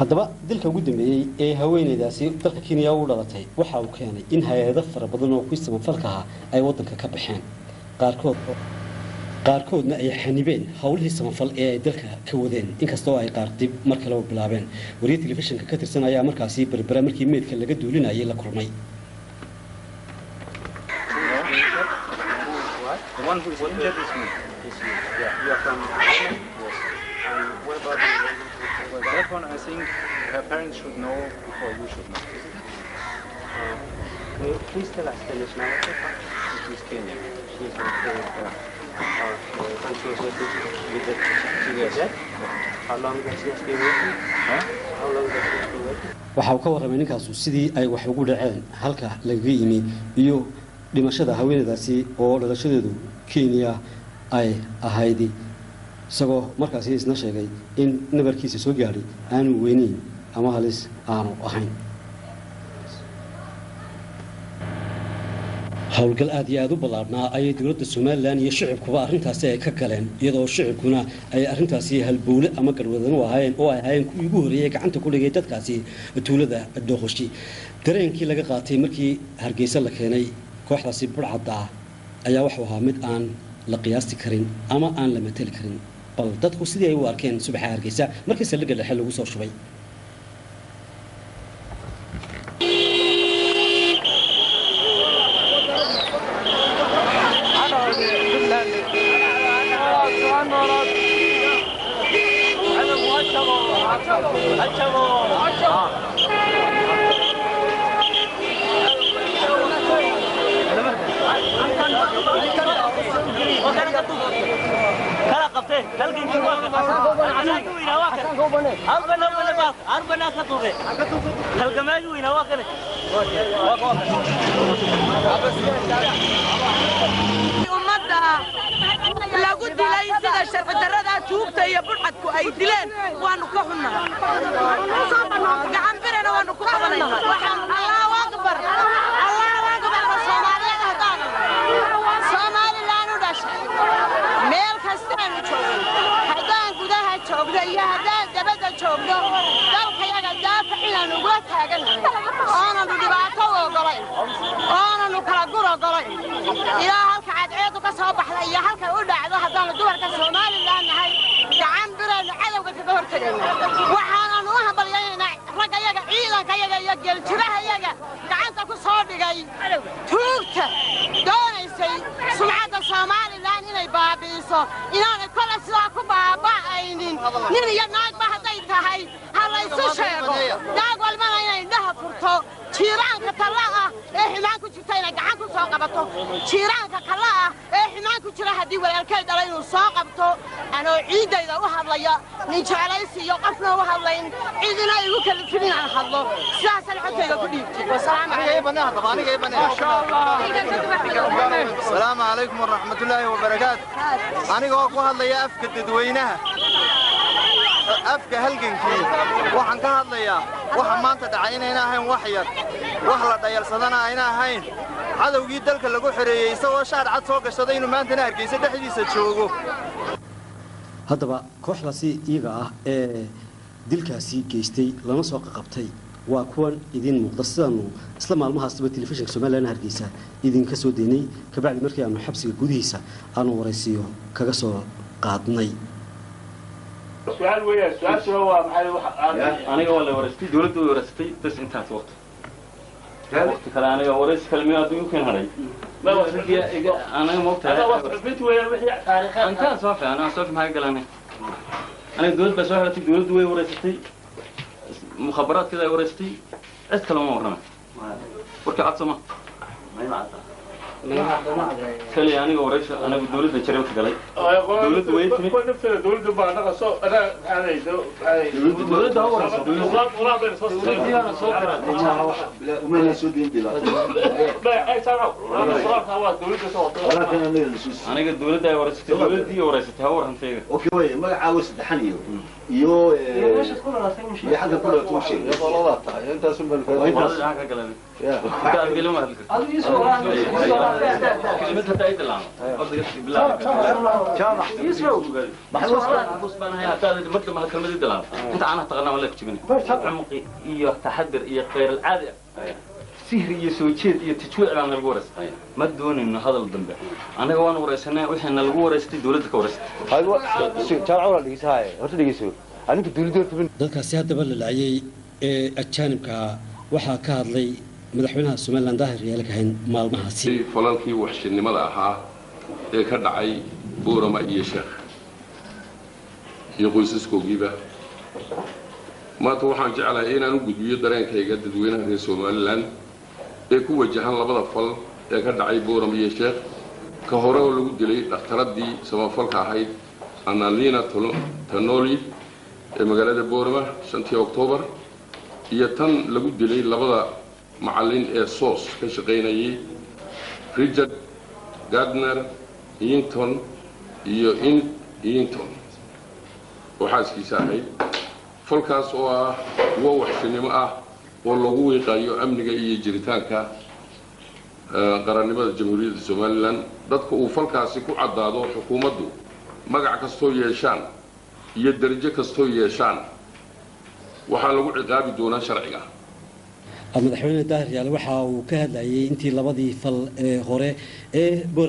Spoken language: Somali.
haddaba dilka ugu dambeeyay ee haweeneydaasi dalka Kenya u dhalatay waxa uu keenay in hay'ado fara badan oo ku samafalka ah ay wadanka ka baxeen qaarkoodna ay xanibeen hawlihii samafal ee ay dalka ka wadeen inkastoo ay qaar dib mar kale u bilaabeen wariye telefishinka ka tirsan ayaa markaasi berbera markii meedka laga duulinayay la kulmay The one who is injured is me. Yeah, you are from Yemen? Yes. And what about that one? I think her parents should know before you should know. Can you please tell us the nationality? She is Kenyan. She is from Kenya. And she was with the Yes. How long has she been working? Huh? How long has she been working? waxa uu ka warramay ninkaasu sidii ay wax ugu dhaceen halka laga yimi iyo dhimashada haweeneydaasi oo dhalashadeedu Kenya ay ahayd isagoo markaasi isna sheegay in nabarkiisa soo gaaray aanu weynin ama halis aanu ahayn hawlgal aad iyo aad u balaadhnaa ayay dawladda Soomaaliland iyo shacabkuba arrintaasi ay ka galeen iyadoo shacabkuna ay arrintaasi halbowle ama garwadan u ahaayeen oo ay ahaayeen kuwii ugu horeeyay gacanta ku dhigay dadkaasi tuulada Dooqoshi dareenkii laga qaatay markii Hargeysa la keenay kooxdaasi burcadda ayaa wax ahaa mid aan la qiyaasti karin ama aan la matali karin bal dadku sidii ay u arkeen subaxa Hargeysa markii saldhigga dhexe lagu soo shubay lagu dilay sida sharci darrada tuugta iyo burcadku ay dileen waanu ka xunnaa gacan birana waanu ku qabanayna Allahu akbar Soomaaliland u dhashay meel kasta aanu joogno haddaan gudaha joogno iyo haddaan dabadda joogno dalkayaga daafaciyaanu uga taaganahay oonanu dhibaato u ogolayn oonanu kala gur ogolayn ilaa halka cadceedu ka soo baxda iyo halka u dhacdo haddaanu dumarka Soomaaliland nahay gacan biraynu cadowga kaga hortagayna waxaananu u hambalyaynaa raggayaga ciidankayaga iyo geeljirahayaga gacanta ku soo dhigay tuugta doonaysay sumcadda Soomaaliland inay baabi'iso inaanay kole sidaa ku baaba'aynin nin iyo naagba hadday tahay ha la isu sheego naag walbana inay indhaha furto jiiraanka talla ah ee ximaan ku jirta inay gacan ku soo qabato jiiraanka kalla ah ee ximaan ku jira haddii walaalkay dhalay inuu soo qabto anoo ciidayda u hadlaya nin jeclaysi iyo qofna u hadlayn cidina igu kalifin inaan hadlo sidaasaan xogtayga ku dhiibtay السلام عليكم ورحمة الله وبركاته أنا قاعد هذا يا أفك الدوينها أفك هالجنكي وحن كهذا يا وحن ما أنت دعينا هنا هين وحير وحلا ديال صدنا هنا هين هذا وجد ذلك اللي قول حري يسوى شعر عاد فوق الشدين وما أنت نهر كيس ده حديث تشوفه haddaba kooxdaasi iyaga ah ee dilkaasi geystay lama soo qabtay waa kuwan idin muuqda sidaanu isla maalmahaasba telefishinka Soomaaliland Hargeysa idin ka soo deynay ka bacdi markii aanu xabsiga gudihiisa aanu waraysiyo kaga soo qaadnay su'aal weeyaan su'aashu waa maxay aniga wala waraystay dawladdu waraystay bas intaas waqti kale aniga waraysi kalmiyo aduu keen haray ما وصلتي أنا موقتها أنا وصلت ويا وحي تاريخ أنت صافي أنا صافي ما قلنا أنا دول بس واحد تقول دوي ورثتي مخابرات كذا ورثتي أتكلم مرة وركعت سما ما ينعطى كلي أنا ورث أنا بدولة بشريمة كلي دولة وين تني كل نفس دولة بعد قصو أنا دولة هو ولا بين صوت أنا صوت وما يسودين بلا لا أي سنة هو دولة صوت أنا قد دولة ورثتي دولة دي ورثتها ورهم فيها أوكي وين ما عاوز تحنيه يو يا حاجة كلها توشي يا والله أنت اسم بالفعل أنت حاجة كلامي يا كلام هذا كلمة حتى أي دلعنا أرضي بالله جامع يسوي بص بأنا هي هذا مثل ما كلمة دلعنا أنت عنها تغنى ولا كتبني عمقي إيه تحضر إيه غير العادة سهر يسويشيد يتشوي عن الورث ما دون إنه هذا الذنب أنا وأنا ورثنا وإحنا الورث دولة كورث هذا جامع ولا ليس هاي هرت اللي يسوي أنا كدولة تبين dadkaasi haddaba la laayay ee ajaanibka waxaa ka hadlay madaxweynaha Soomaaliland daahir yaal ka hayn maalmahaasi falalkii waxshinimada ahaa ee ka dhacay Boorama iyo Sheekh iyo qoysaskoogiiba maanta waxaan jeclahay inaan u gudbiyo dareenkayga dadweynaha reer Soomaaliland ee ku wajahan labada fal ee ka dhacay Boorama iyo Sheekh ka hore oo lagu dilay dhakhtaradii samafalka ahayd Annalina Tanoli ee magaalada Boorama 5 Oktoobar iyo tan lagu dilay labada macallin ee SOS ka shaqeynayay Richard Gardner Eaton iyo Eaton waxaaskiisa ahayd falkaas oo ah waxshinimo ah oo lagu wiiqayo amniga iyo jiritaanka qarannimada Jamhuuriyadda Soomaaliland dadka uu falkaasi ku cadaado xukuumaddu magac kastoo yeeshaan iyo darajo kastoo yeeshaan waxaa lagu ciqaabi doonaa sharciga madaxweynaha daahir yaal waxa uu ka hadlayay intii labadii fal ee hore ee